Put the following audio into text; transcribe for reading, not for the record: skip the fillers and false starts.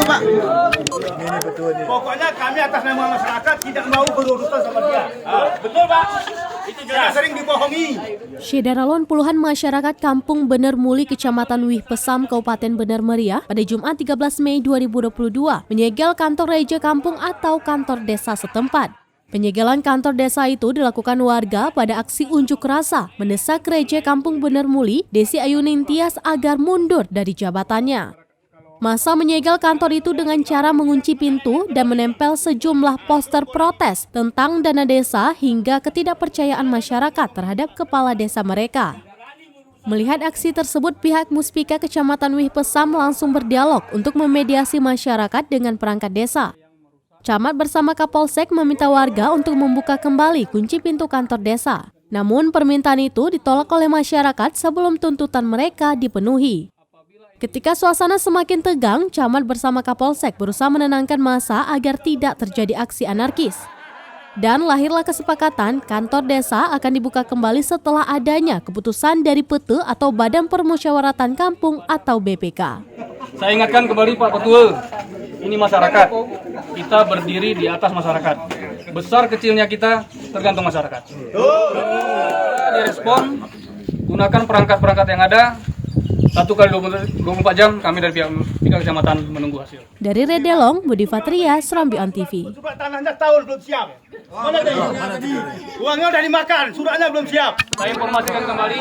Pak. Pokoknya kami atas nama masyarakat tidak mau berurusan sama dia. Betul Pak. Itu jelas. Sering dibohongi. Syedaralon puluhan masyarakat Kampung Bener Muli, Kecamatan Wih Pesam, Kabupaten Bener Meriah pada Jumat 13 Mei 2022 menyegel kantor Reja Kampung atau kantor desa setempat. Penyegelan kantor desa itu dilakukan warga pada aksi unjuk rasa mendesak Reja Kampung Bener Muli, Desi Ayuning Tias agar mundur dari jabatannya. Masa menyegel kantor itu dengan cara mengunci pintu dan menempel sejumlah poster protes tentang dana desa hingga ketidakpercayaan masyarakat terhadap kepala desa mereka. Melihat aksi tersebut, pihak Muspika Kecamatan Wih Pesam langsung berdialog untuk memediasi masyarakat dengan perangkat desa. Camat bersama Kapolsek meminta warga untuk membuka kembali kunci pintu kantor desa. Namun permintaan itu ditolak oleh masyarakat sebelum tuntutan mereka dipenuhi. Ketika suasana semakin tegang, Camat bersama Kapolsek berusaha menenangkan massa agar tidak terjadi aksi anarkis. Dan lahirlah kesepakatan kantor desa akan dibuka kembali setelah adanya keputusan dari PETE atau Badan Permusyawaratan Kampung atau BPK. Saya ingatkan kembali Pak Ketua, ini masyarakat. Kita berdiri di atas masyarakat. Besar kecilnya kita tergantung masyarakat. Direspon, gunakan perangkat-perangkat yang ada. 1 kali 24 jam kami dari pihak kecamatan menunggu hasil. Dari Redelong, Budi Fatria, Serambi On TV. Surat tanahnya tahun belum siap. Mana dia? Uangnya udah dimakan, suratnya belum siap. Saya informasikan kembali.